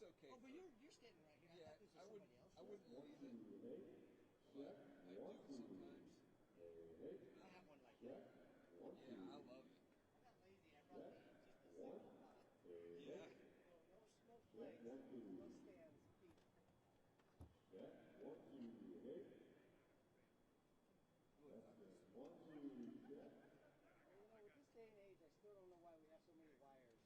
okay. Oh, but you're standing right here. Yeah, I thought this was somebody else. I wouldn't leave it, but I do sometimes. I have one like that. Yeah, I love it. I'm not lazy. I brought just a single pot. Yeah. No smoke plates, no stands. Feet. With this day and age, I still don't know why we have so many wires.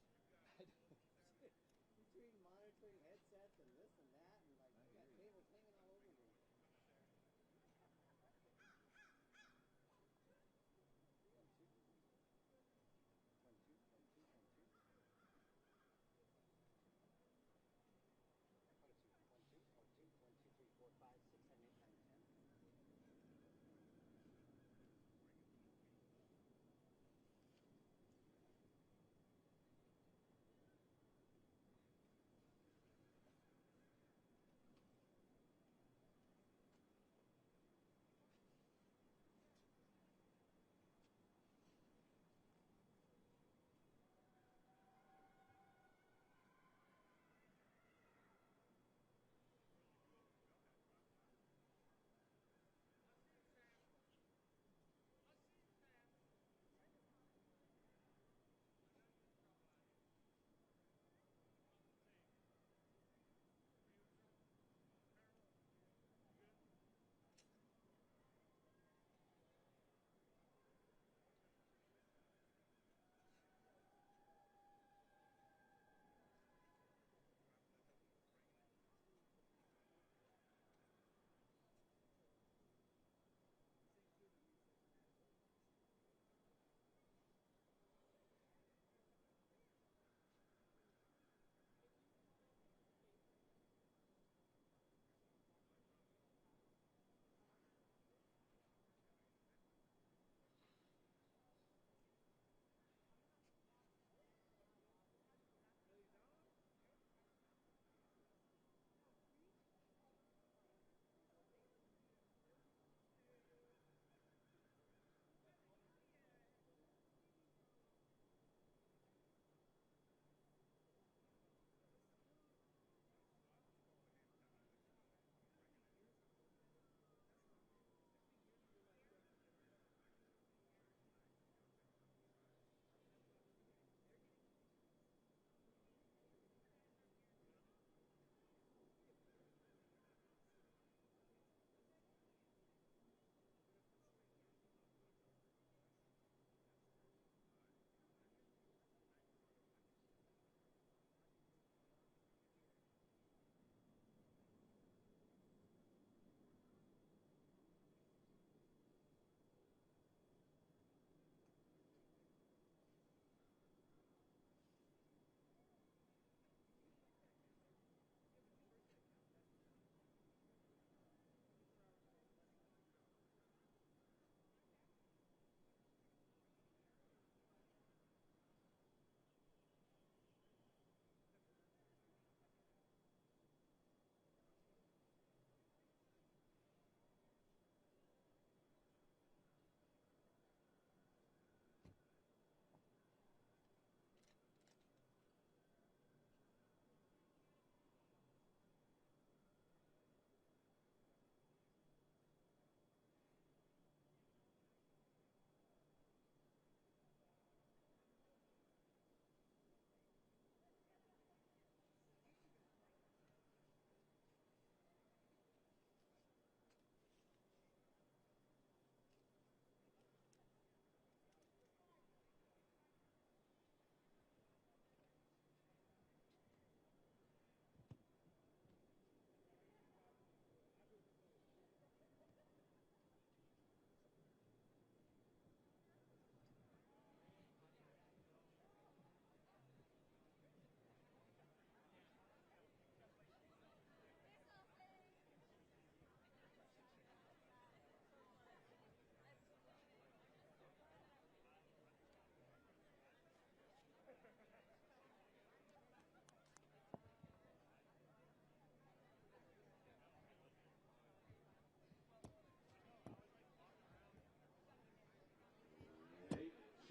Between monitoring headsets and this and that, and like you got cables hanging all over me. One, two. 1, 2, 3, 4, 5, 6, 7, 8, 9, 10.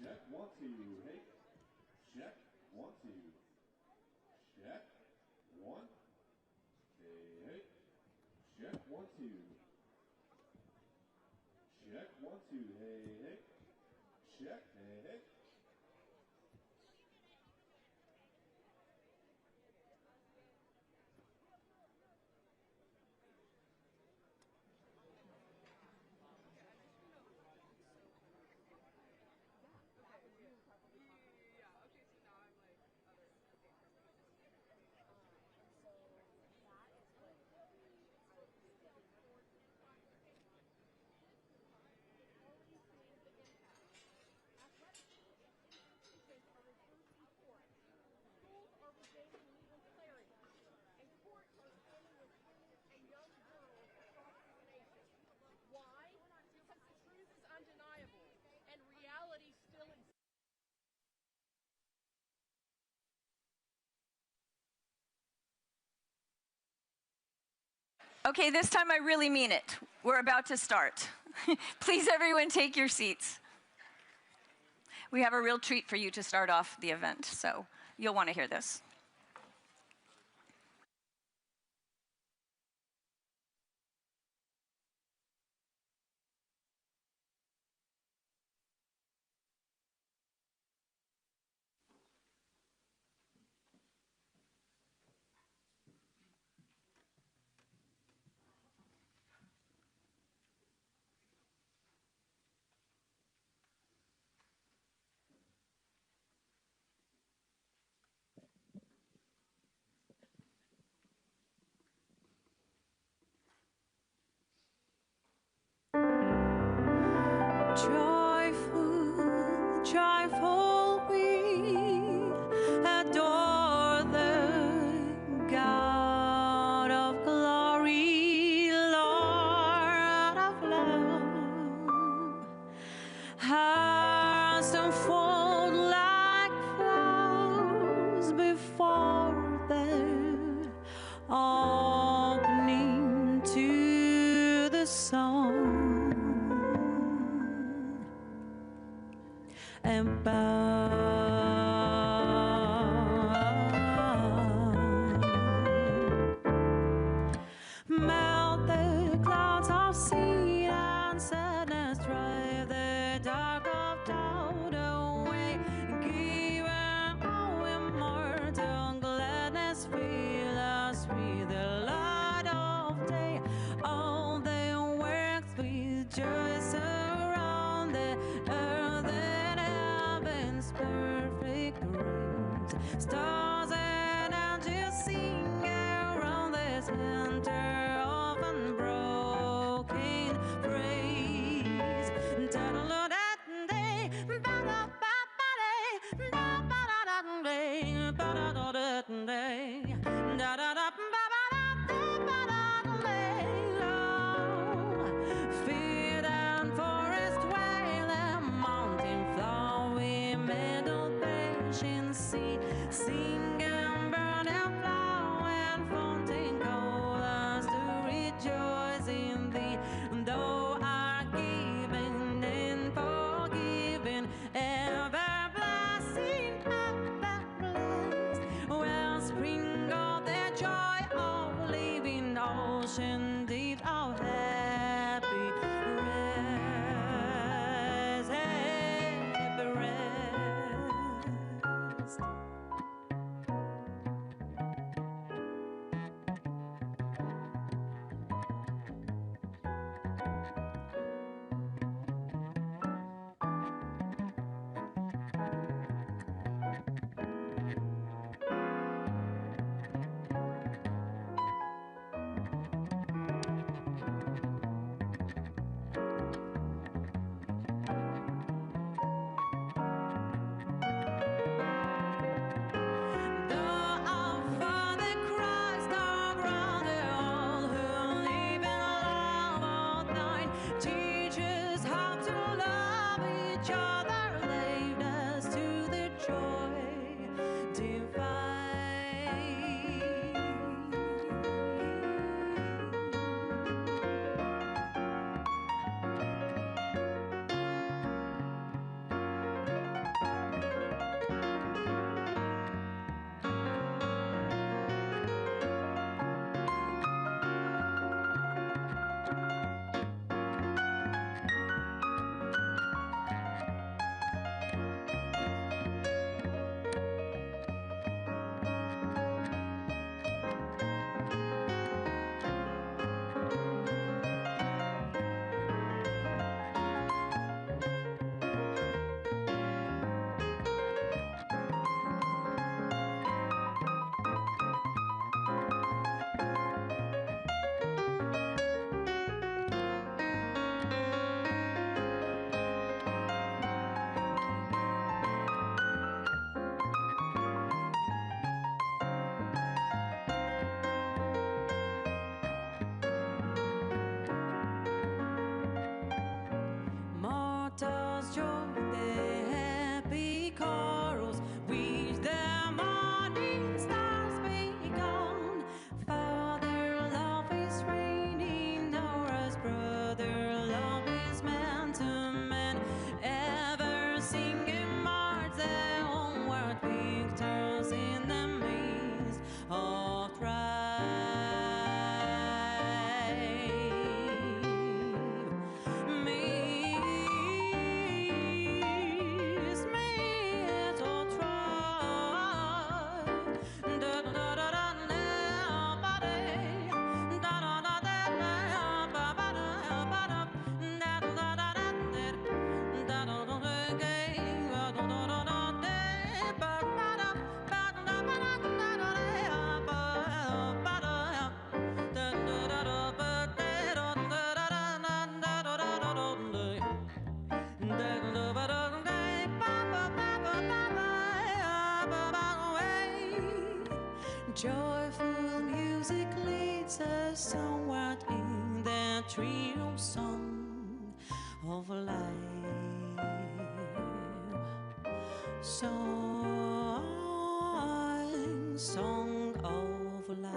Check, 1, 2, hey. Check, 1, 2. Check, 1. 1, 2. Check, 1, 2. Hey, hey. Check, hey, hey. Okay, this time I really mean it. We're about to start. Please, everyone, take your seats. We have a real treat for you to start off the event, so you'll want to hear this. Joyful, joyful, we adore the God of glory, Lord of love. Hearts unfold like flowers before the opening to the song. And melt the clouds of sin and sadness, drive the dark of doubt away, give our immortal gladness, fill us with the light of day. All the works with joy surround the earth and heaven's perfect grace. Stars and angels sing around the center of unbroken praise. Field and forest wail and mountain flowing meadow patient sea, sing and burn and flower and fountain call us to rejoice in thee. Thou art given and forgiven, ever blessing, ever blessed, wellspring of the joy of living, ocean deep of happy rest, happy rest. Joyful music leads us somewhat in the trio song of life. Song of life.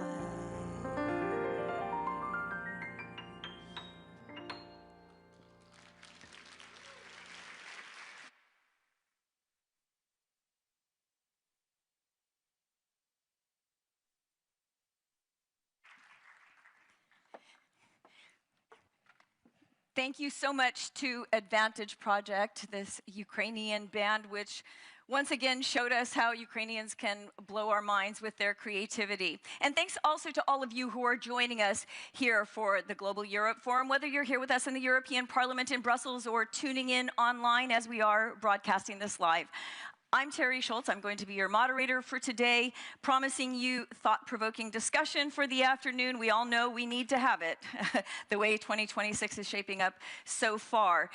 Thank you so much to Advantage Project, this Ukrainian band, which once again showed us how Ukrainians can blow our minds with their creativity. And thanks also to all of you who are joining us here for the Global Europe Forum, whether you're here with us in the European Parliament in Brussels or tuning in online as we are broadcasting this live. I'm Terry Schultz. I'm going to be your moderator for today, promising you thought-provoking discussion for the afternoon. We all know we need to have it, the way 2026 is shaping up so far.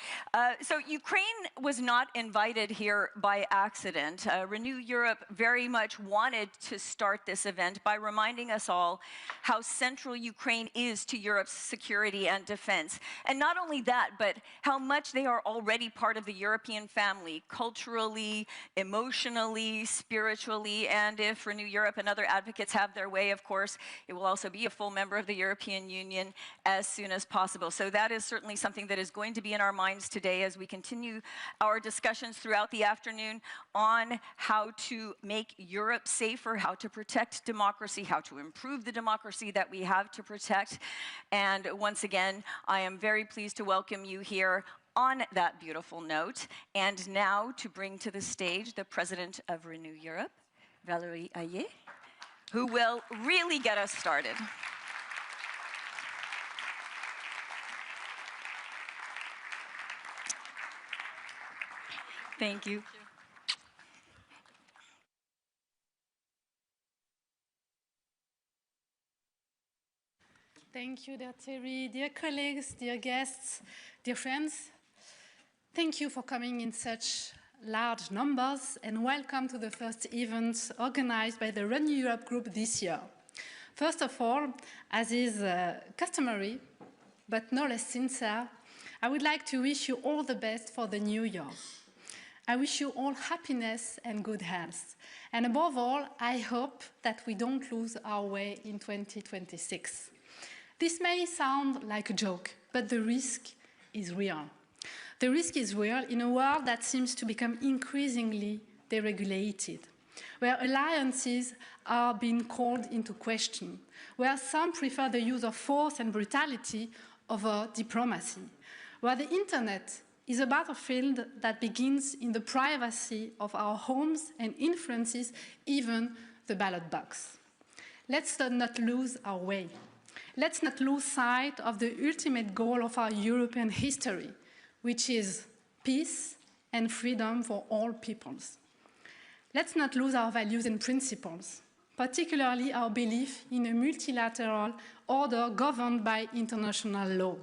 So Ukraine was not invited here by accident. Renew Europe very much wanted to start this event by reminding us all how central Ukraine is to Europe's security and defense. And not only that, but how much they are already part of the European family, culturally, emotionally, spiritually, and if Renew Europe and other advocates have their way, of course, it will also be a full member of the European Union as soon as possible. So that is certainly something that is going to be in our minds today as we continue our discussions throughout the afternoon on how to make Europe safer, how to protect democracy, how to improve the democracy that we have to protect. And once again, I am very pleased to welcome you here on that beautiful note, and now to bring to the stage the President of Renew Europe, Valerie, who will really get us started. Thank you. Thank you, dear Terry, dear colleagues, dear guests, dear friends. Thank you for coming in such large numbers and welcome to the first event organized by the Renew Europe group this year. First of all, as is customary, but no less sincere, I would like to wish you all the best for the new year. I wish you all happiness and good health. And above all, I hope that we don't lose our way in 2026. This may sound like a joke, but the risk is real. The risk is real in a world that seems to become increasingly deregulated, where alliances are being called into question, where some prefer the use of force and brutality over diplomacy, where the internet is a battlefield that begins in the privacy of our homes and influences even the ballot box. Let's not lose our way. Let's not lose sight of the ultimate goal of our European history, which is peace and freedom for all peoples. Let's not lose our values and principles, particularly our belief in a multilateral order governed by international law.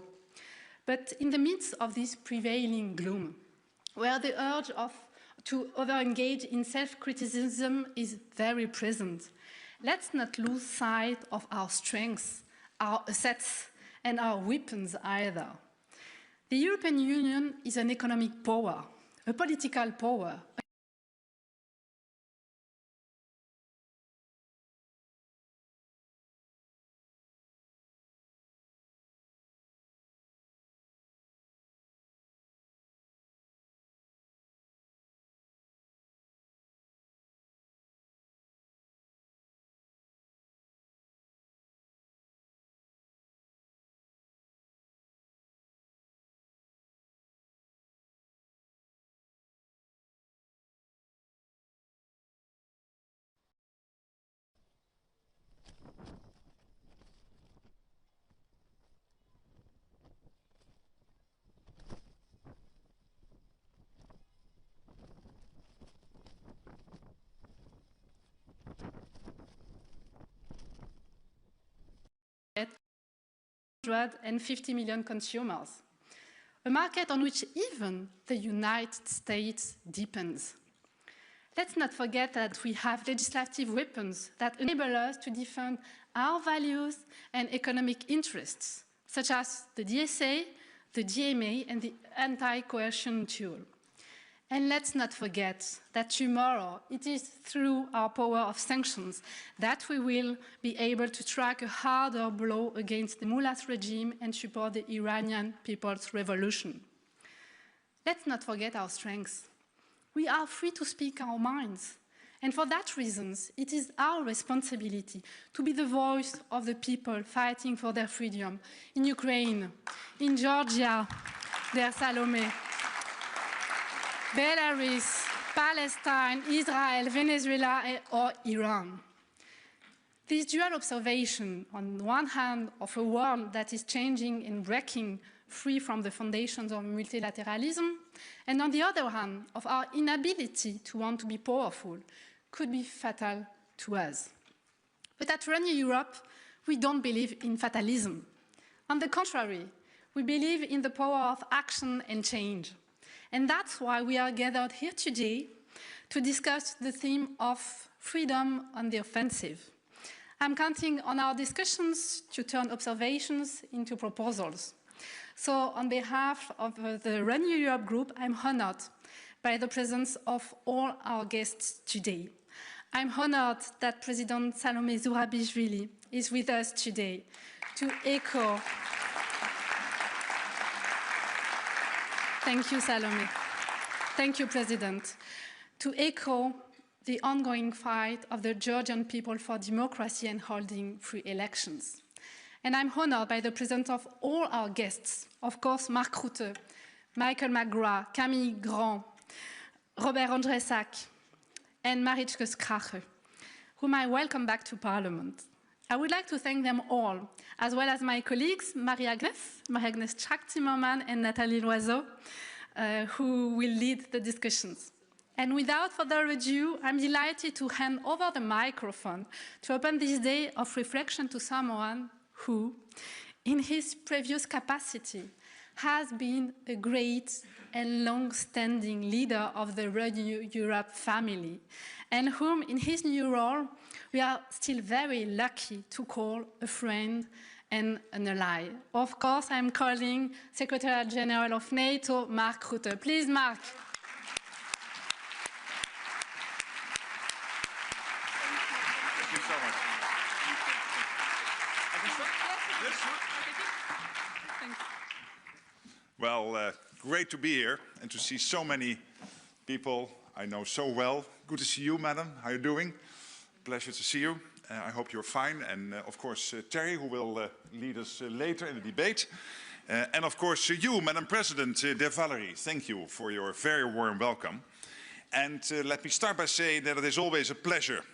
But in the midst of this prevailing gloom, where the urge to over-engage in self-criticism is very present, let's not lose sight of our strengths, our assets, and our weapons either. The European Union is an economic power. a political power. At 150 million consumers, a market on which even the United States depends. Let's not forget that we have legislative weapons that enable us to defend our values and economic interests, such as the DSA, the DMA, and the anti-coercion tool. And let's not forget that tomorrow it is through our power of sanctions that we will be able to strike a harder blow against the mullahs regime and support the Iranian People's Revolution. Let's not forget our strengths. We are free to speak our minds. And for that reason, it is our responsibility to be the voice of the people fighting for their freedom in Ukraine, in Georgia, dear Salome, Belarus, Palestine, Israel, Venezuela, or Iran. This dual observation, on one hand, of a world that is changing and breaking free from the foundations of multilateralism, and on the other hand, of our inability to want to be powerful, could be fatal to us. But at Renew Europe, we don't believe in fatalism. On the contrary, we believe in the power of action and change. And that's why we are gathered here today to discuss the theme of freedom on the offensive. I'm counting on our discussions to turn observations into proposals. So on behalf of the Renew Europe group, I'm honored by the presence of all our guests today. I'm honored that President Salome Zourabishvili is with us today to echo. Thank you, Salome. Thank you, President. To echo the ongoing fight of the Georgian people for democracy and holding free elections. And I'm honored by the presence of all our guests, of course, Mark Rutte, Michael McGrath, Camille Grand, Robert Andresak, and Marietje Schaake, whom I welcome back to Parliament. I would like to thank them all, as well as my colleagues, Marie-Agnes Strack-Zimmermann and Nathalie Loiseau, who will lead the discussions. And without further ado, I'm delighted to hand over the microphone to open this day of reflection to someone who, in his previous capacity, has been a great and long-standing leader of the Renew Europe family, and whom, in his new role, we are still very lucky to call a friend and an ally. Of course, I'm calling Secretary General of NATO, Mark Rutte. Please, Mark. Thank you so much. I can start? Yes, sure. Thanks. Well, great to be here and to see so many people I know so well. Good to see you, madam. How are you doing? Pleasure to see you. I hope you're fine. And of course, Terry, who will lead us later in the debate. And of course, you, Madam President, dear Valerie, thank you for your very warm welcome. And let me start by saying that it is always a pleasure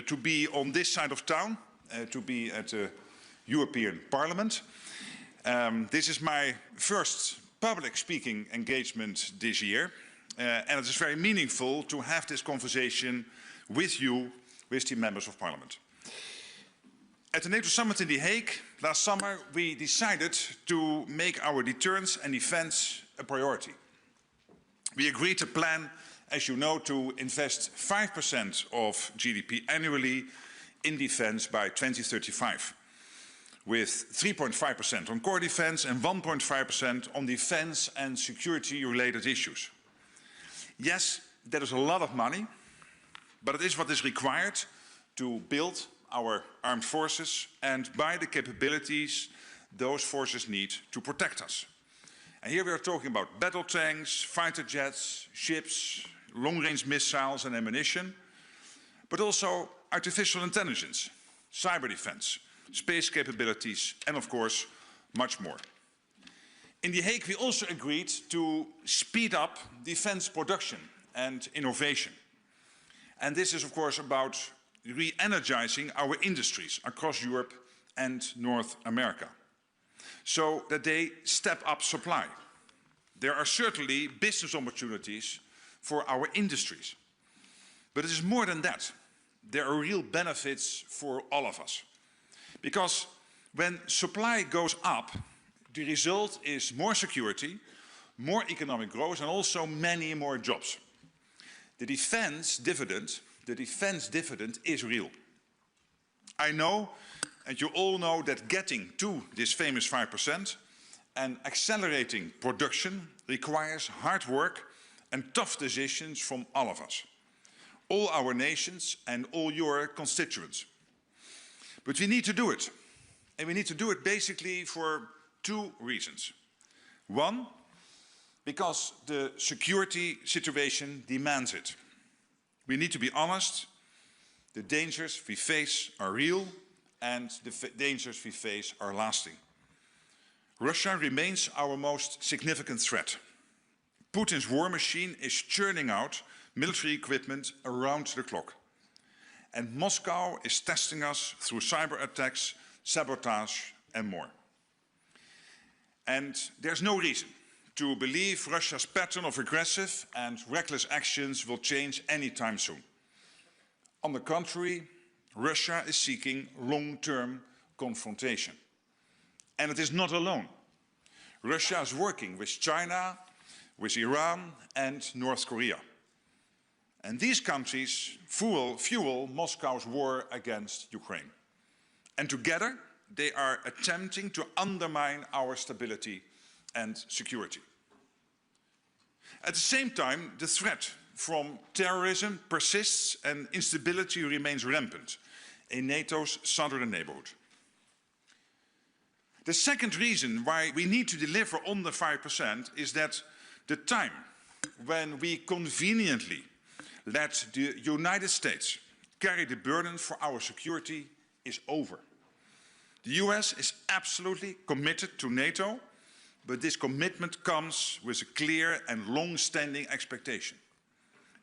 to be on this side of town, to be at the European Parliament. This is my first public speaking engagement this year. And it is very meaningful to have this conversation with you, with the members of Parliament. At the NATO summit in The Hague last summer, we decided to make our deterrence and defense a priority. We agreed a plan, as you know, to invest 5% of GDP annually in defense by 2035, with 3.5% on core defense and 1.5% on defense and security-related issues. Yes, that is a lot of money, but it is what is required to build our armed forces and buy the capabilities those forces need to protect us. And here we are talking about battle tanks, fighter jets, ships, long-range missiles and ammunition, but also artificial intelligence, cyber defense, space capabilities, and of course, much more. In The Hague, we also agreed to speed up defense production and innovation. And this is, of course, about re-energizing our industries across Europe and North America, so that they step up supply. There are certainly business opportunities for our industries. But it is more than that. There are real benefits for all of us. Because when supply goes up, the result is more security, more economic growth, and also many more jobs. The defense dividend is real. I know, and you all know, that getting to this famous 5% and accelerating production requires hard work and tough decisions from all of us, all our nations and all your constituents. But we need to do it. And we need to do it basically for two reasons. One, because the security situation demands it. We need to be honest. The dangers we face are real, and the dangers we face are lasting. Russia remains our most significant threat. Putin's war machine is churning out military equipment around the clock. And Moscow is testing us through cyber attacks, sabotage, and more. And there's no reason to believe Russia's pattern of aggressive and reckless actions will change anytime soon. On the contrary, Russia is seeking long-term confrontation. And it is not alone. Russia is working with China, with Iran, and North Korea. And these countries fuel Moscow's war against Ukraine. And together, they are attempting to undermine our stability and security. At the same time, the threat from terrorism persists and instability remains rampant in NATO's southern neighborhood. The second reason why we need to deliver on the 5% is that the time when we conveniently let the United States carry the burden for our security is over. The US is absolutely committed to NATO, but this commitment comes with a clear and long-standing expectation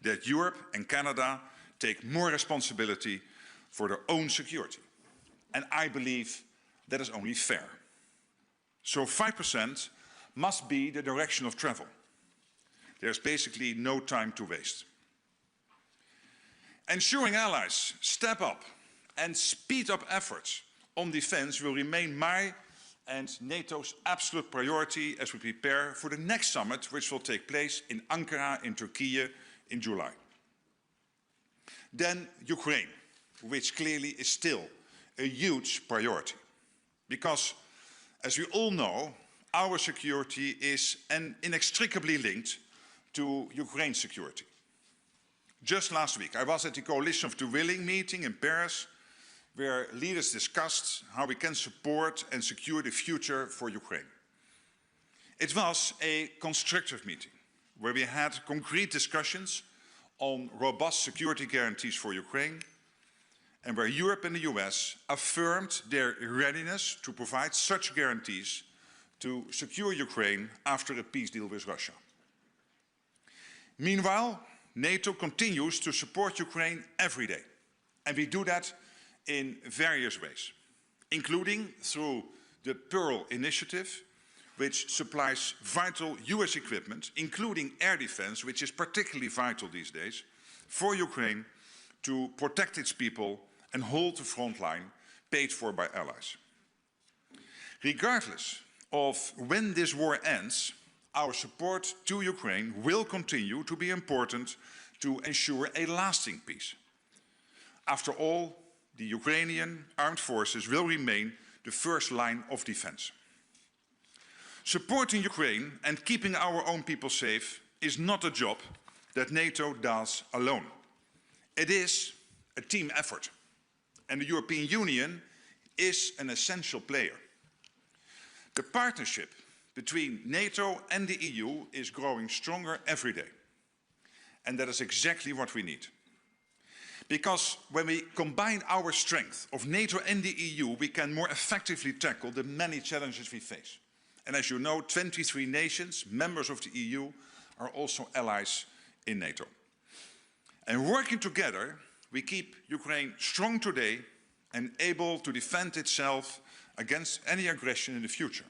that Europe and Canada take more responsibility for their own security. And I believe that is only fair. So 5% must be the direction of travel. There's basically no time to waste. Ensuring allies step up and speed up efforts on defense will remain my and NATO's absolute priority as we prepare for the next summit, which will take place in Ankara in Turkey in July. Then Ukraine, which clearly is still a huge priority. Because, as we all know, our security is inextricably linked to Ukraine's security. Just last week, I was at the Coalition of the Willing meeting in Paris, where leaders discussed how we can support and secure the future for Ukraine. It was a constructive meeting, where we had concrete discussions on robust security guarantees for Ukraine, and where Europe and the US affirmed their readiness to provide such guarantees to secure Ukraine after a peace deal with Russia. Meanwhile, NATO continues to support Ukraine every day, and we do that in various ways, including through the Pearl Initiative, which supplies vital US equipment, including air defense, which is particularly vital these days, for Ukraine to protect its people and hold the front line, paid for by allies. Regardless of when this war ends, our support to Ukraine will continue to be important to ensure a lasting peace. After all, the Ukrainian armed forces will remain the first line of defense. Supporting Ukraine and keeping our own people safe is not a job that NATO does alone. It is a team effort, and the European Union is an essential player. The partnership between NATO and the EU is growing stronger every day, and that is exactly what we need. Because when we combine our strength of NATO and the EU, we can more effectively tackle the many challenges we face. And as you know, 23 nations, members of the EU, are also allies in NATO. And working together, we keep Ukraine strong today and able to defend itself against any aggression in the future.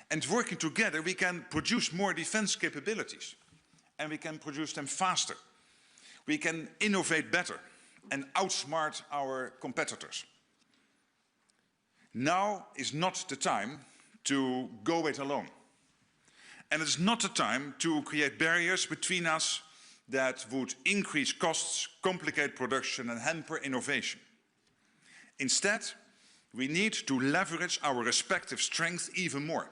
And working together, we can produce more defense capabilities, and we can produce them faster. We can innovate better and outsmart our competitors. Now is not the time to go it alone. And it's not the time to create barriers between us that would increase costs, complicate production and hamper innovation. Instead, we need to leverage our respective strengths even more.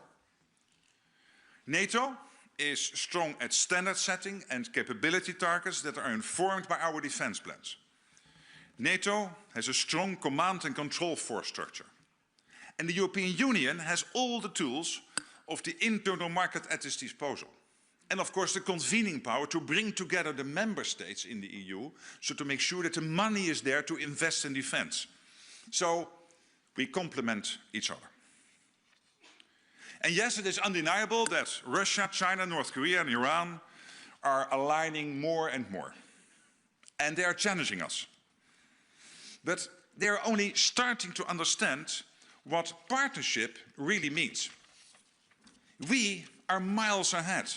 NATO is strong at standard setting and capability targets that are informed by our defense plans. NATO has a strong command and control force structure. And the European Union has all the tools of the internal market at its disposal. And of course the convening power to bring together the member states in the EU, so to make sure that the money is there to invest in defense. So we complement each other. And yes, it is undeniable that Russia, China, North Korea and Iran are aligning more and more. And they are challenging us. But they are only starting to understand what partnership really means. We are miles ahead.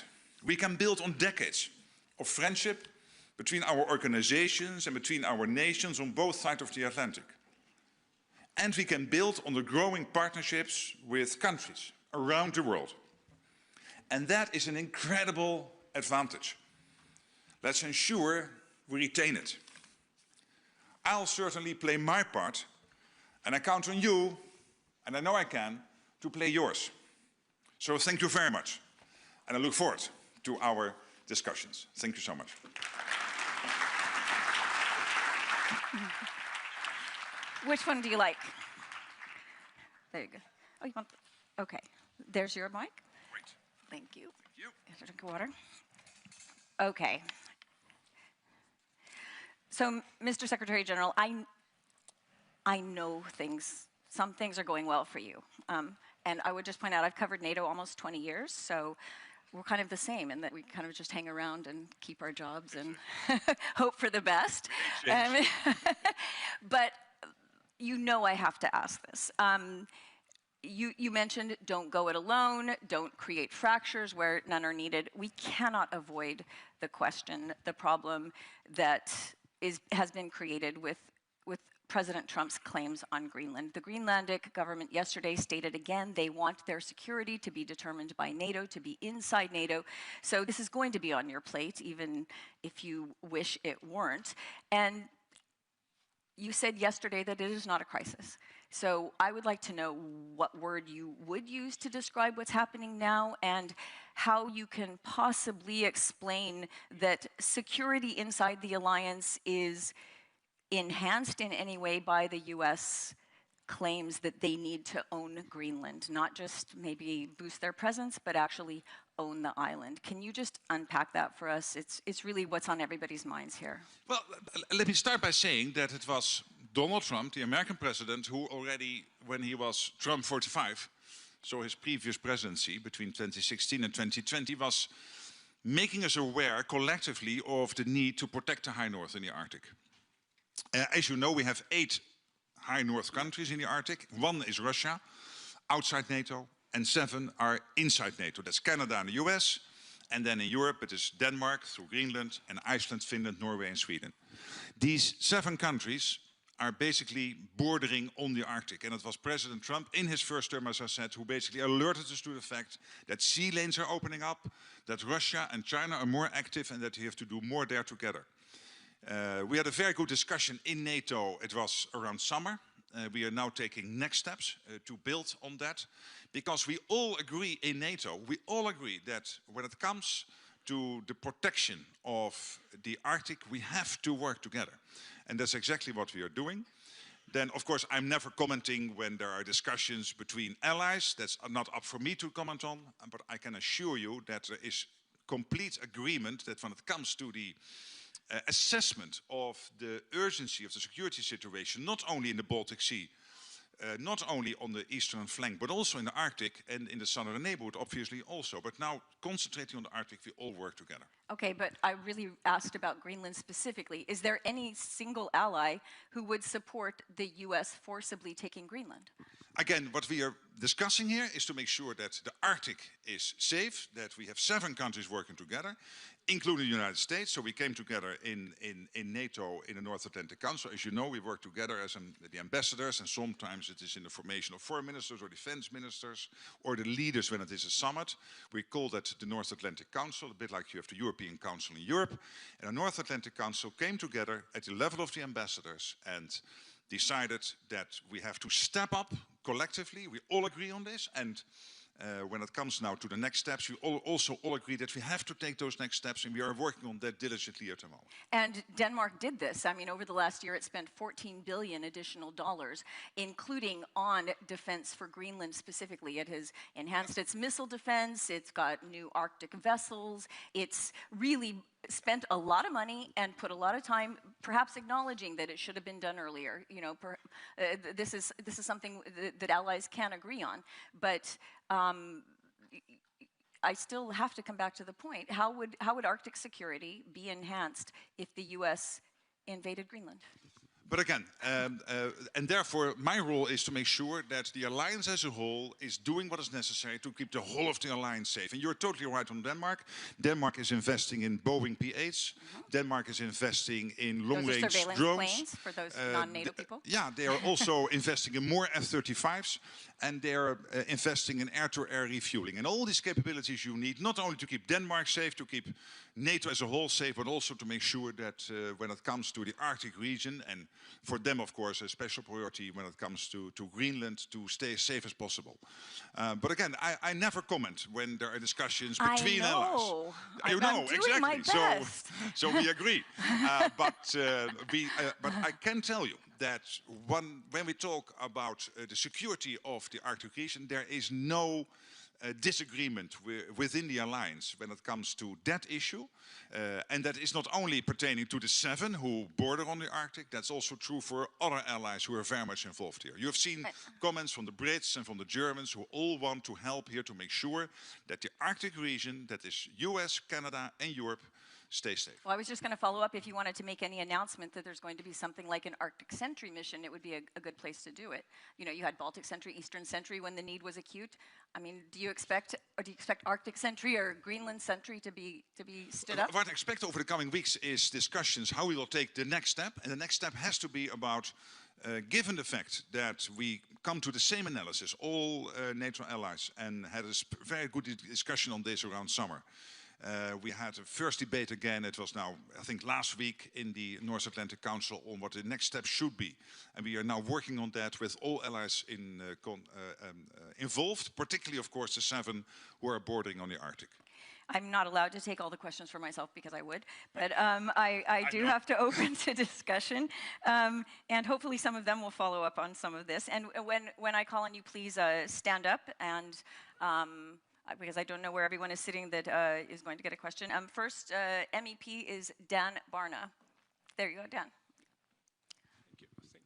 We can build on decades of friendship between our organizations and between our nations on both sides of the Atlantic. And we can build on the growing partnerships with countries around the world. And that is an incredible advantage. Let's ensure we retain it. I'll certainly play my part, and I count on you, and I know I can, to play yours. So thank you very much, and I look forward to our discussions. Thank you so much. Which one do you like? There you go. Oh, you want the, okay. There's your mic. Great. Thank you. Thank you. You have to drink water. Okay. So, Mr. Secretary General, I know things. Some things are going well for you. And I would just point out, I've covered NATO almost 20 years, so we're kind of the same in that we kind of just hang around and keep our jobs and hope for the best. But you know I have to ask this. You mentioned don't go it alone, don't create fractures where none are needed. We cannot avoid the question, the problem that has been created with President Trump's claims on Greenland. The Greenlandic government yesterday stated again they want their security to be determined by NATO, to be inside NATO. So this is going to be on your plate, even if you wish it weren't. And you said yesterday that it is not a crisis. So I would like to know what word you would use to describe what's happening now and how you can possibly explain that security inside the alliance is enhanced in any way by the US claims that they need to own Greenland, not just maybe boost their presence, but actually own the island. Can you just unpack that for us? It's really what's on everybody's minds here. Well, let me start by saying that it was Donald Trump, the American president, who already, when he was Trump 45, so his previous presidency between 2016 and 2020, was making us aware collectively of the need to protect the high north in the Arctic. As you know, we have 8 high north countries in the Arctic. 1 is Russia, outside NATO, and 7 are inside NATO. That's Canada and the US. And then in Europe, it is Denmark through Greenland, and Iceland, Finland, Norway, and Sweden. These 7 countries are basically bordering on the Arctic. And it was President Trump in his first term, as I said, who basically alerted us to the fact that sea lanes are opening up, that Russia and China are more active, and that we have to do more there together. We had a very good discussion in NATO. It was around summer. We are now taking next steps to build on that, because we all agree in NATO, we all agree that when it comes to the protection of the Arctic, we have to work together. And that's exactly what we are doing. Then, of course, I'm never commenting when there are discussions between allies. That's not up for me to comment on, but I can assure you that there is complete agreement that when it comes to the assessment of the urgency of the security situation, not only in the Baltic Sea, not only on the eastern flank, but also in the Arctic and in the southern neighborhood, obviously also. But now, concentrating on the Arctic, we all work together. Okay, but I really asked about Greenland specifically. Is there any single ally who would support the US forcibly taking Greenland? Again, what we are discussing here is to make sure that the Arctic is safe, that we have 7 countries working together, including the United States. So we came together in NATO, in the North Atlantic Council. As you know, we work together as the ambassadors, and sometimes it is in the formation of foreign ministers or defense ministers, or the leaders when it is a summit. We call that the North Atlantic Council, a bit like you have the European Council in Europe. And the North Atlantic Council came together at the level of the ambassadors and decided that we have to step up collectively. We all agree on this, and when it comes now to the next steps, we also all agree that we have to take those next steps, and we are working on that diligently at the moment. And Denmark did this. I mean, over the last year, it spent $14 billion additional dollars, including on defense for Greenland specifically. It has enhanced its missile defense. It's got new Arctic vessels. It's really spent a lot of money and put a lot of time, perhaps acknowledging that it should have been done earlier. You know, this is something that allies can agree on. But I still have to come back to the point. How would Arctic security be enhanced if the US invaded Greenland? But again, and therefore my role is to make sure that the alliance as a whole is doing what is necessary to keep the whole of the alliance safe. And you're totally right on Denmark. Denmark is investing in Boeing P-8s. Denmark is investing in long-range surveillance drones. Planes for those non-NATO people? Yeah, they are also investing in more F-35s, and they are investing in air-to-air refueling. And all these capabilities you need, not only to keep Denmark safe, to keep NATO as a whole safe, but also to make sure that when it comes to the Arctic region, and for them, of course, a special priority when it comes to Greenland, to stay as safe as possible. But again, I never comment when there are discussions between allies. You know, exactly. My best. So we agree. But I can tell you that when we talk about the security of the Arctic region, there is no disagreement within the alliance when it comes to that issue. And that is not only pertaining to the 7 who border on the Arctic, that's also true for other allies who are very much involved here. You have seen comments from the Brits and from the Germans who all want to help here to make sure that the Arctic region, that is US, Canada and Europe, stay safe. Well, I was just going to follow up. If you wanted to make any announcement that there's going to be something like an Arctic Sentry mission, it would be a good place to do it. You know, you had Baltic Sentry, Eastern Sentry when the need was acute. I mean, do you expect Arctic Sentry or Greenland Sentry to be stood up? What I expect over the coming weeks is discussions how we will take the next step, and the next step has to be about, given the fact that we come to the same analysis, all NATO allies, and had a very good discussion on this around summer. We had a first debate again, it was now, I think last week in the North Atlantic Council on what the next step should be. And we are now working on that with all allies involved, particularly of course the 7 who are bordering on the Arctic. I'm not allowed to take all the questions for myself because I would, but I do have to open to discussion, and hopefully some of them will follow up on some of this. And when I call on you, please stand up, and because I don't know where everyone is sitting that is going to get a question. First MEP is Dan Barna. There you go, Dan. Thank you. Thank you.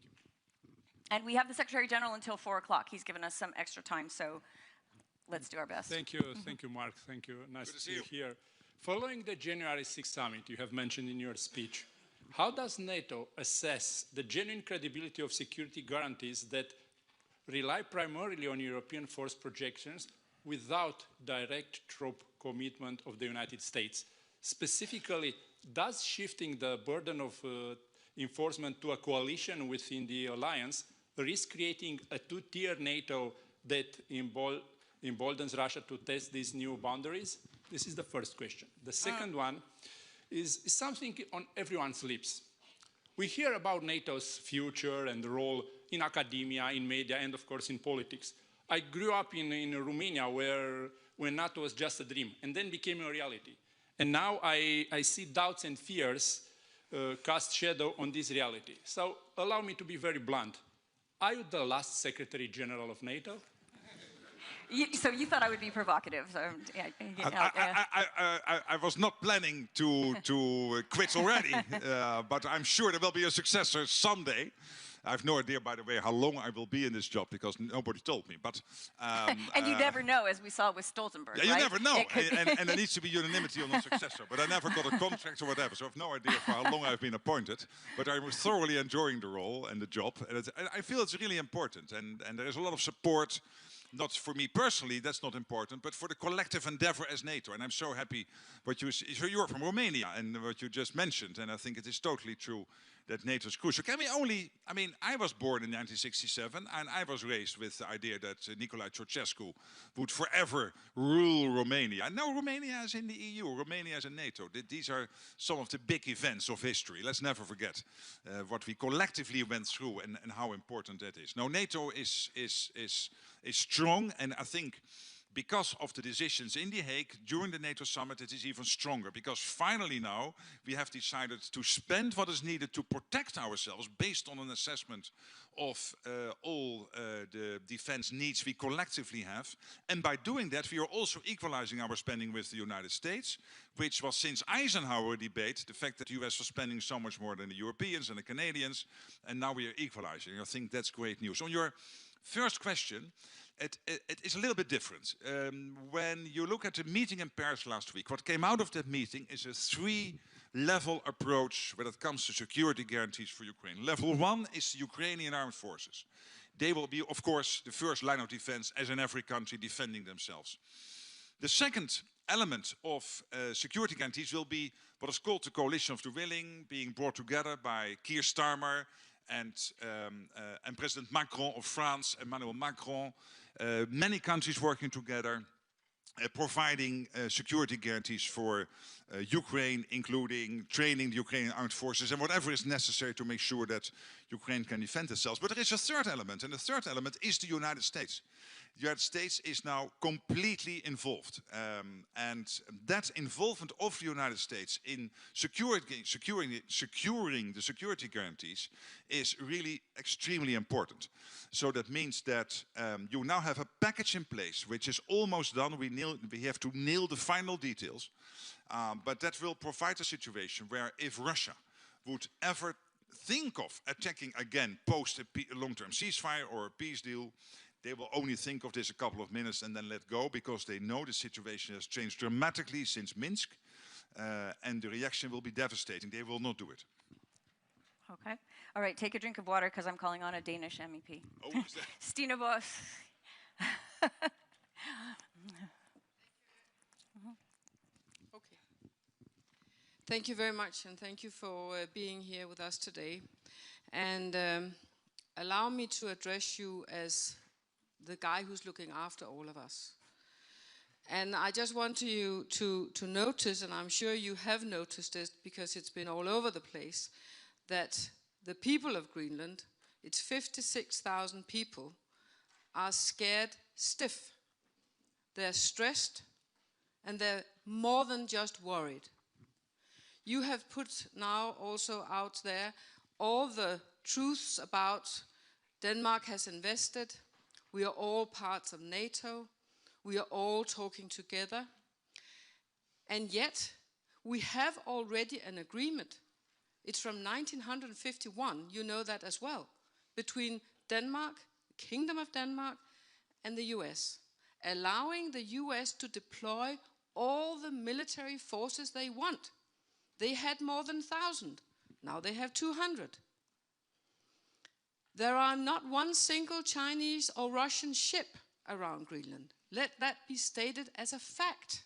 And we have the Secretary General until 4 o'clock. He's given us some extra time, so let's do our best. Thank you. Thank you, Mark. Thank you. Nice to see you here. Following the January 6th summit you have mentioned in your speech, how does NATO assess the genuine credibility of security guarantees that rely primarily on European force projections without direct troop commitment of the United States? Specifically, does shifting the burden of enforcement to a coalition within the alliance risk creating a 2-tier NATO that emboldens Russia to test these new boundaries? This is the first question. The second one is something on everyone's lips. We hear about NATO's future and role in academia, in media, and of course in politics. I grew up in Romania when NATO was just a dream and then became a reality. And now I see doubts and fears cast shadow on this reality. So allow me to be very blunt. Are you the last Secretary General of NATO? So you thought I would be provocative. So, yeah, I was not planning to quit already, but I'm sure there will be a successor someday. I have no idea, by the way, how long I will be in this job because nobody told me. But and you never know, as we saw with Stoltenberg. Yeah, you right? never know, and there needs to be unanimity on the successor. But I never got a contract or whatever, so I have no idea for how long I've been appointed. But I was thoroughly enjoying the role and the job, and I feel it's really important. And there is a lot of support. Not for me personally, that's not important, but for the collective endeavor as NATO. And I'm so happy what you say. So you're from Romania, and what you just mentioned, and I think it is totally true that NATO is crucial. Can we only, I mean, I was born in 1967, and I was raised with the idea that Nicolae Ceausescu would forever rule Romania. And now Romania is in the EU, Romania is in NATO. These are some of the big events of history. Let's never forget what we collectively went through and how important that is. Now, NATO is strong, and I think because of the decisions in The Hague during the NATO summit, it is even stronger. Because finally now, we have decided to spend what is needed to protect ourselves based on an assessment of all the defense needs we collectively have. And by doing that, we are also equalizing our spending with the United States, which was since Eisenhower debate, the fact that the US was spending so much more than the Europeans and the Canadians, and now we are equalizing. I think that's great news. On your first question, it is a little bit different. When you look at the meeting in Paris last week, what came out of that meeting is a three-level approach when it comes to security guarantees for Ukraine. Level one is the Ukrainian armed forces. They will be, of course, the first line of defense, as in every country, defending themselves. The second element of security guarantees will be what is called the coalition of the willing, being brought together by Keir Starmer and President Macron of France, Emmanuel Macron, many countries working together, providing security guarantees for Ukraine, including training the Ukrainian armed forces and whatever is necessary to make sure that Ukraine can defend itself. But there is a third element, and the third element is the United States. The United States is now completely involved. And that involvement of the United States in securing the security guarantees is really extremely important. So that means that you now have a package in place, which is almost done. We have to nail the final details. But that will provide a situation where if Russia would ever think of attacking again post a long-term ceasefire or a peace deal, they will only think of this a couple of minutes and then let go, because they know the situation has changed dramatically since Minsk, and the reaction will be devastating. They will not do it. Okay. All right, take a drink of water, because I'm calling on a Danish MEP. Oh, is that? Stine Boss. Okay. Thank you very much, and thank you for being here with us today. And allow me to address you as the guy who's looking after all of us. And I just want you to notice, and I'm sure you have noticed it because it's been all over the place, that the people of Greenland, it's 56,000 people, are scared stiff. They're stressed, and they're more than just worried. You have put now also out there all the truths about Denmark has invested. We are all parts of NATO. We are all talking together. And yet, we have already an agreement. It's from 1951, you know that as well, between Denmark, the Kingdom of Denmark, and the US, allowing the US to deploy all the military forces they want. They had more than 1,000. Now they have 200. There are not one single Chinese or Russian ship around Greenland. Let that be stated as a fact.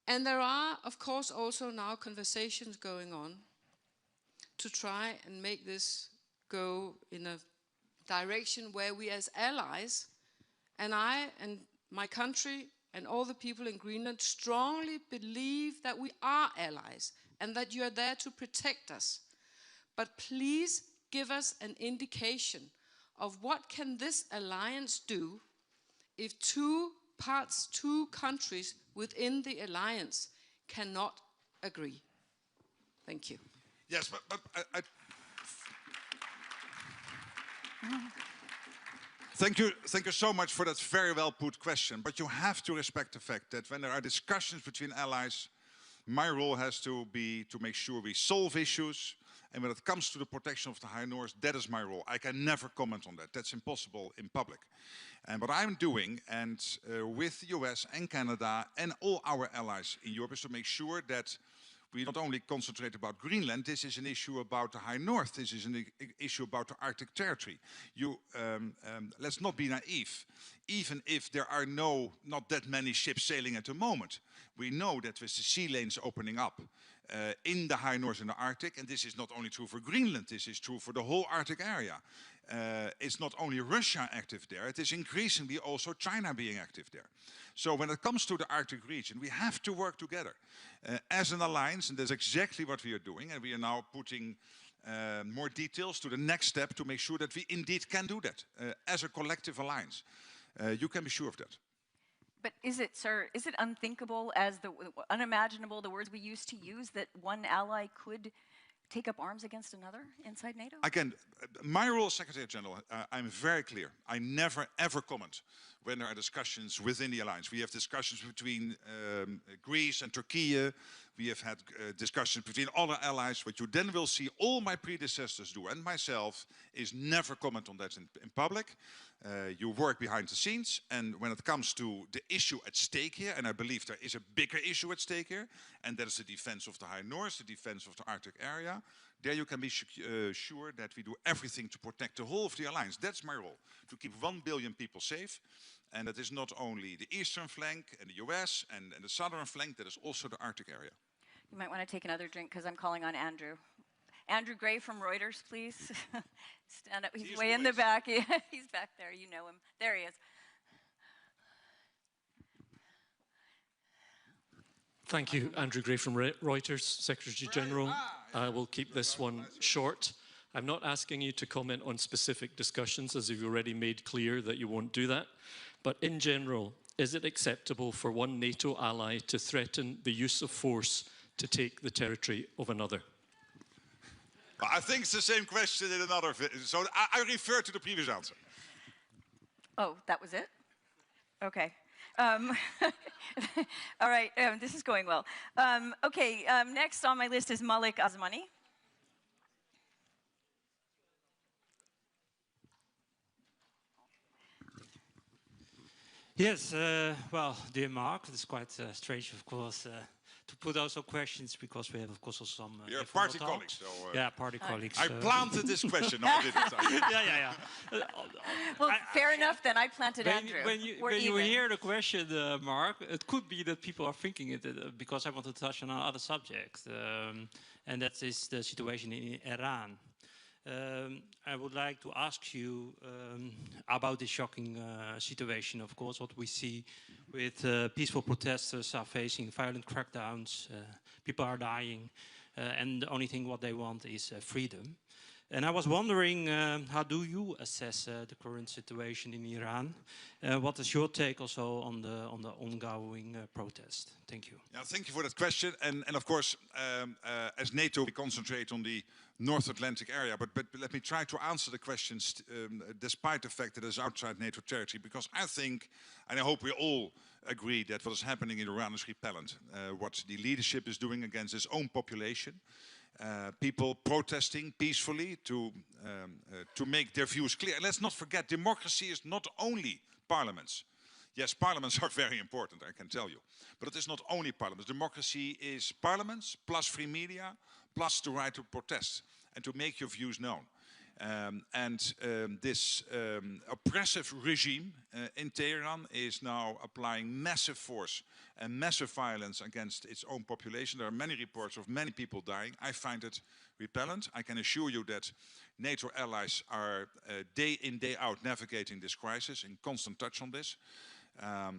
And there are, of course, also now conversations going on to try and make this go in a direction where we as allies, and I and my country and all the people in Greenland strongly believe that we are allies and that you are there to protect us. But please give us an indication of what can this alliance do if two parts two countries within the alliance cannot agree. Thank you. Yes, but Thank you so much for that very well put question. But you have to respect the fact that when there are discussions between allies, my role has to be to make sure we solve issues. And when it comes to the protection of the High North, that is my role. I can never comment on that. That's impossible in public. And what I'm doing, and with the US and Canada and all our allies in Europe, is to make sure that we not only concentrate about Greenland. This is an issue about the High North. This is an issue about the Arctic territory. Let's not be naive. Even if there are not that many ships sailing at the moment, we know that with the sea lanes opening up in the High North and the Arctic, and this is not only true for Greenland, this is true for the whole Arctic area. It's not only Russia active there, it is increasingly also China being active there. So when it comes to the Arctic region, we have to work together as an alliance, and that's exactly what we are doing, and we are now putting more details to the next step to make sure that we indeed can do that as a collective alliance. You can be sure of that. But is it, sir, is it unthinkable, as unimaginable, the words we used to use, that one ally could take up arms against another inside NATO? Again, my role as Secretary General, I'm very clear. I never ever comment when there are discussions within the alliance. We have discussions between Greece and Turkey. We have had discussions between other allies. What you then will see all my predecessors do, and myself, is never comment on that in public. You work behind the scenes, and when it comes to the issue at stake here, and I believe there is a bigger issue at stake here, and that is the defense of the High North, the defense of the Arctic area, there you can be sure that we do everything to protect the whole of the alliance. That's my role, to keep 1 billion people safe. And that is not only the eastern flank and the US and the southern flank, that is also the Arctic area. You might want to take another drink, because I'm calling on Andrew. Andrew Gray from Reuters, please. Stand up. He's way in the back. He's back there. You know him. There he is. Thank you, Andrew Gray from Reuters, Secretary General. I will keep this one short. I'm not asking you to comment on specific discussions, as you've already made clear that you won't do that. But in general, is it acceptable for one NATO ally to threaten the use of force to take the territory of another? Well, I think it's the same question in another. So I refer to the previous answer. Oh, that was it? Okay. All right, this is going well. Okay, next on my list is Malik Azmani. Yes, well, dear Mark, it's quite strange, of course, to put also questions, because we have, of course, also some... You're party colleagues, so... yeah, party colleagues. I planted this question. No, I didn't. Yeah. Well, fair enough, then. I planted Andrew. When you hear the question, Mark, it could be that people are thinking it, because I want to touch on another subject, and that is the situation in Iran. I would like to ask you about this shocking situation. Of course, what we see with peaceful protesters are facing violent crackdowns, people are dying, and the only thing what they want is freedom. And I was wondering, how do you assess the current situation in Iran? What is your take also on the ongoing protest? Thank you. Yeah, thank you for that question. And of course, as NATO, we concentrate on the North Atlantic area. But let me try to answer the questions despite the fact that it's outside NATO territory. Because I think, and I hope we all agree, that what is happening in Iran is repellent. What the leadership is doing against its own population. People protesting peacefully to make their views clear. And let's not forget, democracy is not only parliaments. Yes, parliaments are very important, I can tell you. But it is not only parliaments. Democracy is parliaments, plus free media, plus the right to protest and to make your views known. This oppressive regime in Tehran is now applying massive force and massive violence against its own population. There are many reports of many people dying. I find it repellent. I can assure you that NATO allies are day in, day out navigating this crisis, in constant touch on this.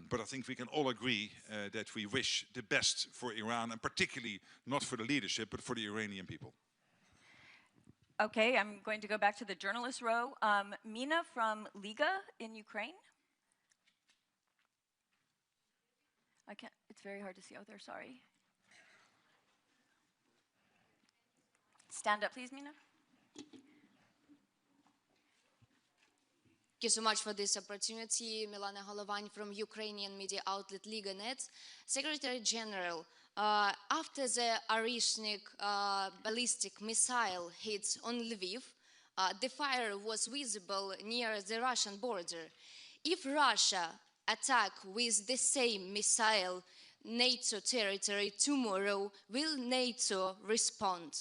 But I think we can all agree that we wish the best for Iran, and particularly not for the leadership, but for the Iranian people. Okay, I'm going to go back to the journalist row. Mina from Liga in Ukraine. I can't, it's very hard to see out there, sorry. Stand up, please, Mina. Thank you so much for this opportunity. Milana Golovany from Ukrainian media outlet Liga.net. Secretary General, after the Oreshnik ballistic missile hit on Lviv, the fire was visible near the Russian border. If Russia attack with the same missile NATO territory tomorrow, will NATO respond?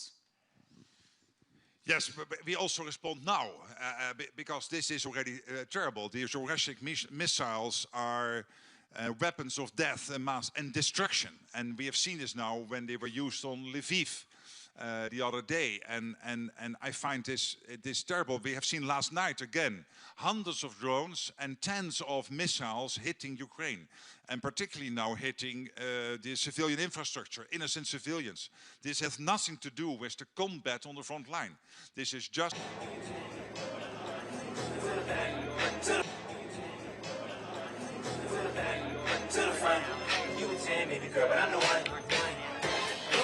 Yes, but we also respond now, because this is already terrible. These Oreshnik missiles are weapons of death and mass and destruction. And we have seen this now when they were used on Lviv the other day. And I find this terrible. We have seen last night again, hundreds of drones and tens of missiles hitting Ukraine. And particularly now hitting the civilian infrastructure, innocent civilians. This has nothing to do with the combat on the front line. This is just... To the front, you a 10, baby girl, but I know I do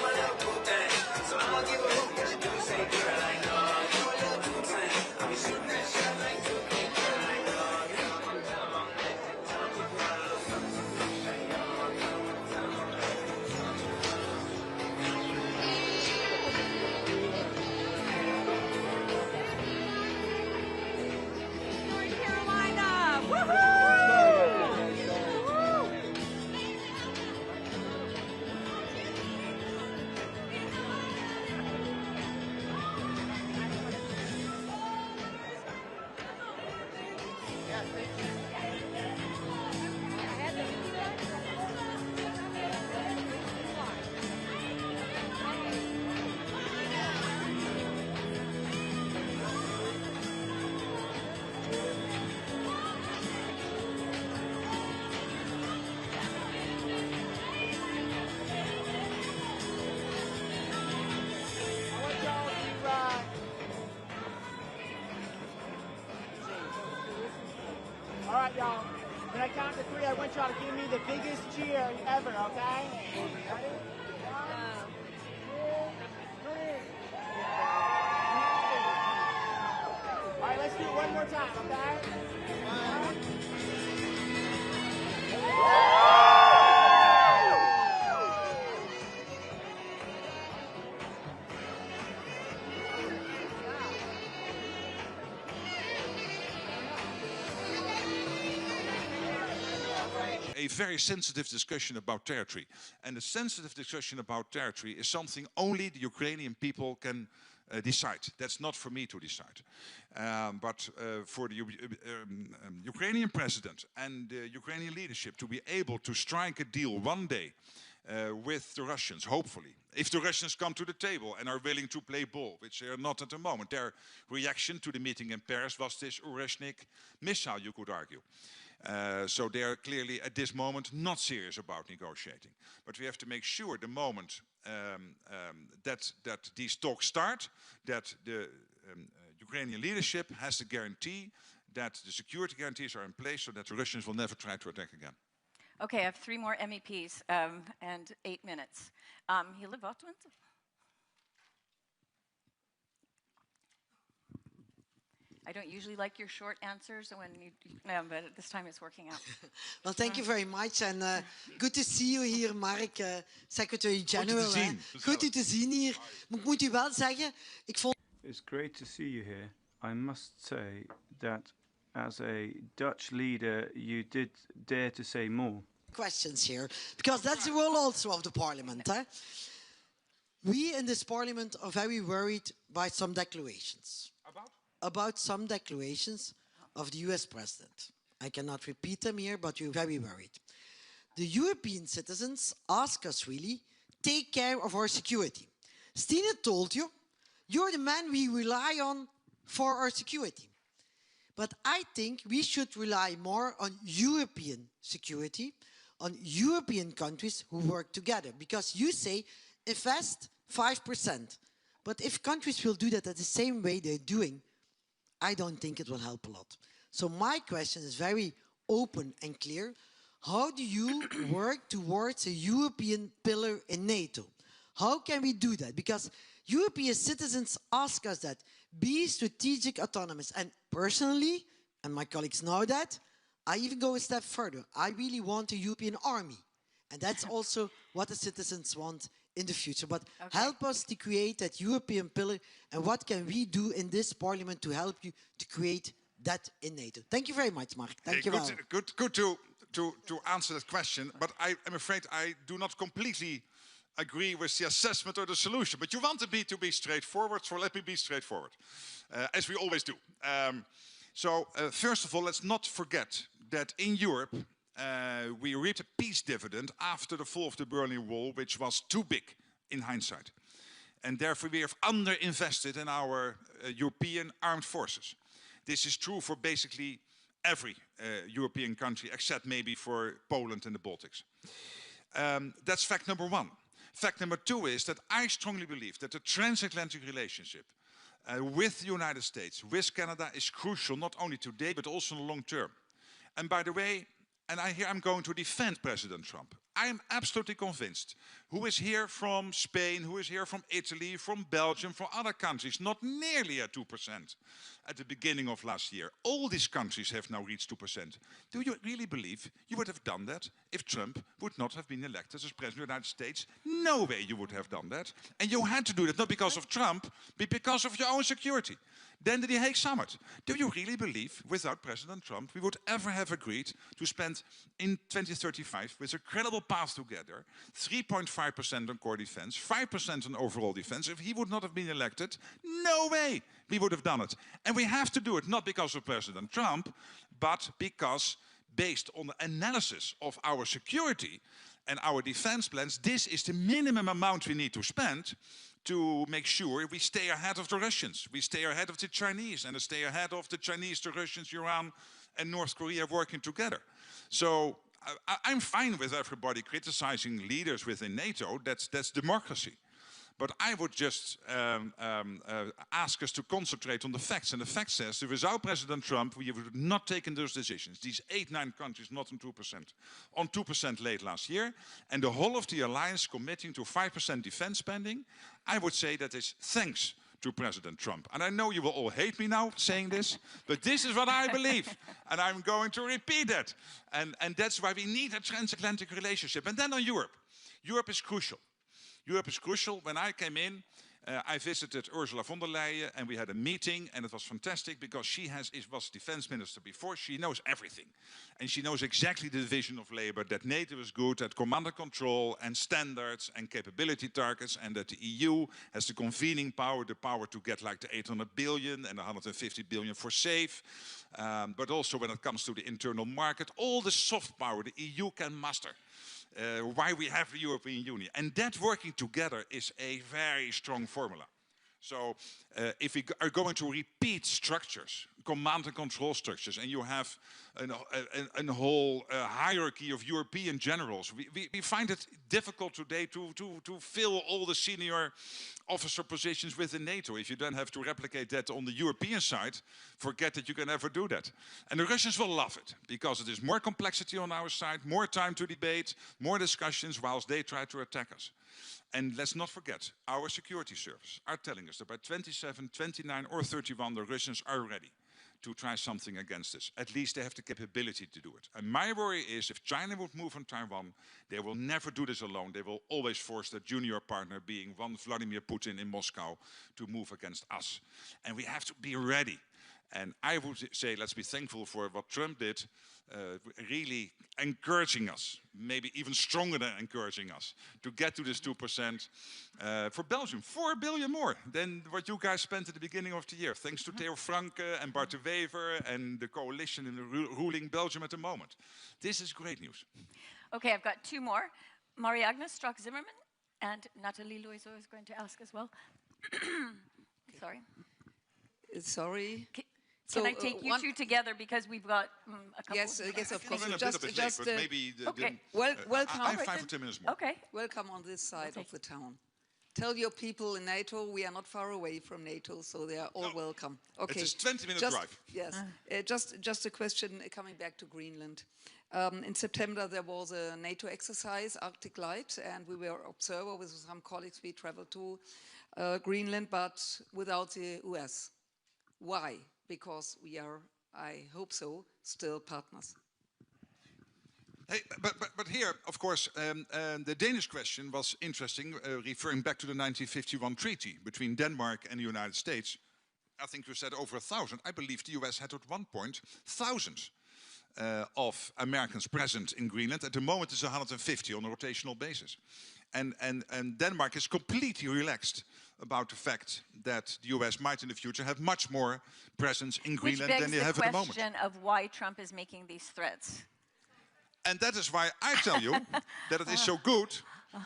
my little boo thing, so I don't give a hoot what you do, say girl, I know, do a little boo thing, I be shooting that shot like 2K, girl, I know, you know I'm down, North Carolina, woohoo! All right, y'all. When I count to 3, I want y'all to give me the biggest cheer ever, okay? Ready? 1, 2, 3. All right, let's do it one more time, okay? 1. A very sensitive discussion about territory. And a sensitive discussion about territory is something only the Ukrainian people can decide. That's not for me to decide. But for the Ukrainian president and the Ukrainian leadership to be able to strike a deal one day with the Russians, hopefully. If the Russians come to the table and are willing to play ball, which they are not at the moment. Their reaction to the meeting in Paris was this Oreshnik missile, you could argue. So they are clearly at this moment not serious about negotiating. But we have to make sure the moment that these talks start, that the Ukrainian leadership has the guarantee that the security guarantees are in place so that the Russians will never try to attack again. Okay, I have 3 more MEPs and 8 minutes. Hille Votland. I don't usually like your short answers when but this time it's working out. Well, thank you very much, and good to see you here, Mark, Secretary General. Goed u te zien hier. Ik moet u wel zeggen, ik vond... It's great to see you here. I must say that as a Dutch leader, you did dare to say more. Questions here, because that's the role also of the Parliament. We in this Parliament are very worried by some declarations. About some declarations of the US President. I cannot repeat them here, but we're very worried. The European citizens ask us really, take care of our security. Stina told you, you're the man we rely on for our security. But I think we should rely more on European security, on European countries who work together. Because you say, invest 5%. But if countries will do that at the same way they're doing, I don't think it will help a lot. So my question is very open and clear. how do you work towards a European pillar in NATO? How can we do that? Because European citizens ask us that. Be strategic autonomous. And personally, and my colleagues know that, I even go a step further. I really want a European army. And that's also what the citizens want in the future. But help us to create that European pillar. And what can we do in this parliament to help you to create that in NATO? Thank you very much, Mark. Thank you. Good to answer that question. But I'm afraid I do not completely agree with the assessment or the solution. But you wanted me to be straightforward, so let me be straightforward, as we always do. First of all, let's not forget that in Europe, we reaped a peace dividend after the fall of the Berlin Wall, which was too big in hindsight. And therefore we have underinvested in our European armed forces. This is true for basically every European country, except maybe for Poland and the Baltics. That's fact number one. Fact number two is that I strongly believe that the transatlantic relationship with the United States, with Canada, is crucial, not only today, but also in the long term. And by the way, and here I'm going to defend President Trump. I am absolutely convinced, who is here from Spain, who is here from Italy, from Belgium, from other countries, not nearly at 2% at the beginning of last year. All these countries have now reached 2%. Do you really believe you would have done that if Trump would not have been elected as President of the United States? No way you would have done that. And you had to do that, not because of Trump, but because of your own security. Then the Hague Summit. Do you really believe, without President Trump, we would ever have agreed to spend in 2035, with a credible path together, 3.5% on core defense, 5% on overall defense? If he would not have been elected, no way we would have done it. And we have to do it, not because of President Trump, but because, based on the analysis of our security and our defense plans, this is the minimum amount we need to spend to make sure we stay ahead of the Russians, we stay ahead of the Chinese, and stay ahead of the Chinese, the Russians, Iran, and North Korea working together. So I'm fine with everybody criticizing leaders within NATO. That's democracy. But I would just ask us to concentrate on the facts. And the fact says that without President Trump, we would not taken those decisions. These 8-9 countries not on 2%. On 2% late last year. And the whole of the alliance committing to 5% defense spending. I would say that is thanks to President Trump. And I know you will all hate me now saying this, but this is what I believe. And I'm going to repeat that. And that's why we need a transatlantic relationship. And then on Europe. Europe is crucial. Europe is crucial. When I came in, I visited Ursula von der Leyen and we had a meeting, and it was fantastic because she was defense minister before. She knows everything. And she knows exactly the division of labor, that NATO is good at command and control and standards and capability targets, and that the EU has the convening power, the power to get like the 800 billion and 150 billion for SAFE. But also when it comes to the internal market, all the soft power the EU can muster. Why we have the European Union. And that working together is a very strong formula. So if we are going to repeat structures, command and control structures, and you have a whole hierarchy of European generals, we find it difficult today to fill all the senior officer positions within NATO. If you then have to replicate that on the European side, forget that you can ever do that. And the Russians will love it, because it is more complexity on our side, more time to debate, more discussions, whilst they try to attack us. And let's not forget, our security service are telling us that by 27, 29 or 31, the Russians are ready to try something against us. At least they have the capability to do it. And my worry is if China would move on Taiwan, they will never do this alone. They will always force their junior partner, being one Vladimir Putin in Moscow, to move against us. And we have to be ready. And I would say let's be thankful for what Trump did, really encouraging us, maybe even stronger than encouraging us, to get to this 2%. For Belgium, 4 billion more than what you guys spent at the beginning of the year, thanks to Theo Franke and Bart de Wever and the coalition in the ruling Belgium at the moment. This is great news. Okay, I've got two more. Marie-Agnes Strack-Zimmerman and Nathalie Loiseau is going to ask as well. Sorry. Sorry. Can I take you two together, because we've got a couple? Yes, of course. Maybe welcome. I have 5 or 10 minutes more. Okay. Welcome on this side of the town. Tell your people in NATO we are not far away from NATO, so they are all welcome. Okay. It's a 20-minute drive. Yes. Just a question coming back to Greenland. In September, there was a NATO exercise, Arctic Light, and we were observer with some colleagues. We traveled to Greenland, but without the US. Why? Because we are, I hope so, still partners. Hey, but here, of course, the Danish question was interesting, referring back to the 1951 treaty between Denmark and the United States. I think you said over 1,000. I believe the US had at one point thousands of Americans present in Greenland. At the moment, it's 150 on a rotational basis. And Denmark is completely relaxed about the fact that the US might in the future have much more presence in Greenland than they have at the moment. Which begs the question of why Trump is making these threats. And that is why I tell you that it is so good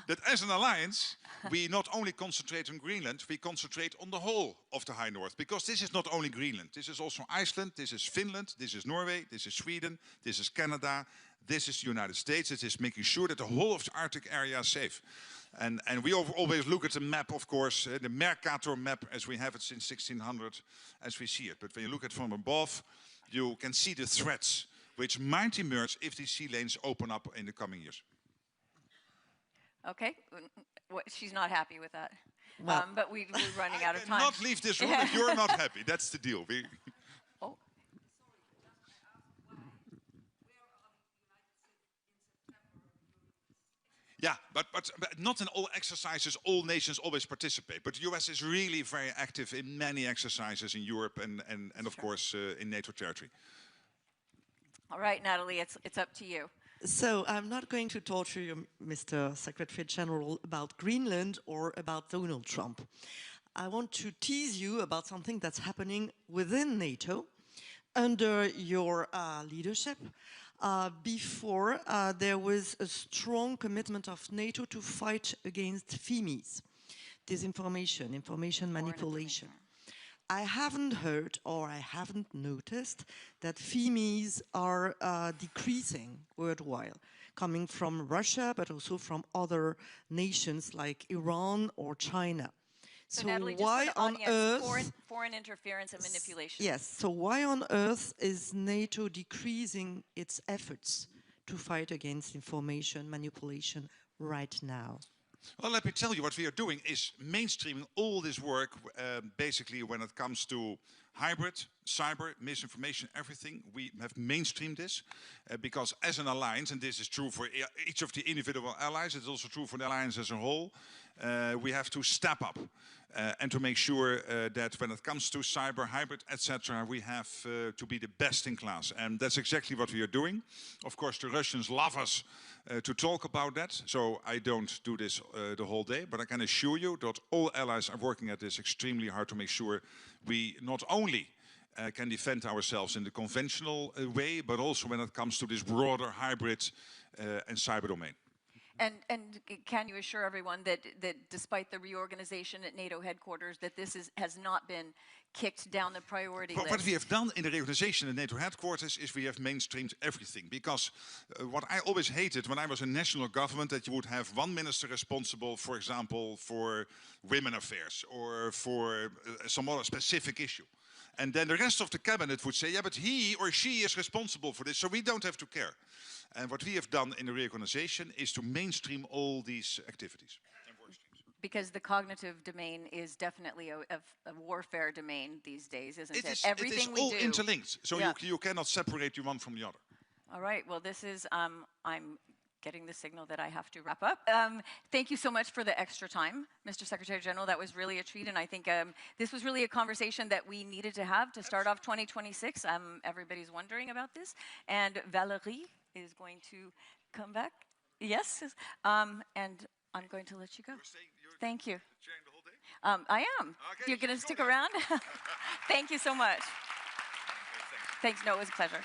that as an alliance, we not only concentrate on Greenland, we concentrate on the whole of the High North. Because this is not only Greenland, this is also Iceland, this is Finland, this is Norway, this is Sweden, this is Canada, this is the United States. It is making sure that the whole of the Arctic area is safe. And we always look at the map, of course, the Mercator map as we have it since 1600, as we see it. But when you look at it from above, you can see the threats which might emerge if these sea lanes open up in the coming years. Okay, she's not happy with that. Well, but we're running out of time. Not leave this room if you're not happy. That's the deal. Oh. Yeah, but not in all exercises, all nations always participate. But the US is really very active in many exercises in Europe and of course in NATO territory. All right, Natalie, it's up to you. So I'm not going to torture you, Mr. Secretary General, about Greenland or about Donald Trump. I want to tease you about something that's happening within NATO under your leadership. Before, there was a strong commitment of NATO to fight against FIMIs, disinformation, information manipulation. I haven't heard or I haven't noticed that FIMIs are decreasing worldwide, coming from Russia, but also from other nations like Iran or China. So Natalie, why just for the on audience, earth... foreign interference and manipulation. Yes, so why on earth is NATO decreasing its efforts to fight against information manipulation right now? Well, let me tell you, what we are doing is mainstreaming all this work, basically when it comes to hybrid, cyber, misinformation, everything. We have mainstreamed this because as an alliance, and this is true for each of the individual allies, it's also true for the alliance as a whole, we have to step up and to make sure that when it comes to cyber, hybrid, etc., we have to be the best in class. And that's exactly what we are doing. Of course, the Russians love us to talk about that, so I don't do this the whole day, but I can assure you that all allies are working at this extremely hard to make sure we not only can defend ourselves in the conventional way, but also when it comes to this broader hybrid and cyber domain. And can you assure everyone that despite the reorganization at NATO headquarters, that this has not been kicked down the priority list? What we have done in the reorganization at NATO headquarters is we have mainstreamed everything. Because what I always hated when I was in national government, that you would have one minister responsible, for example, for women affairs or for some other specific issue. And then the rest of the cabinet would say, yeah, but he or she is responsible for this, so we don't have to care. And what we have done in the reorganization is to mainstream all these activities. Because the cognitive domain is definitely a warfare domain these days, isn't it? Everything it is all interlinked, so yeah. you cannot separate the one from the other. All right, well, this is, I'm getting the signal that I have to wrap up. Thank you so much for the extra time, Mr. Secretary General. That was really a treat, and I think this was really a conversation that we needed to have to start off 2026. Everybody's wondering about this, and Valerie is going to come back. Yes, and I'm going to let you go. Thank you. Chairing the whole day? I am. Okay, you're going to stick around? Thank you so much. Thanks. No, it was a pleasure.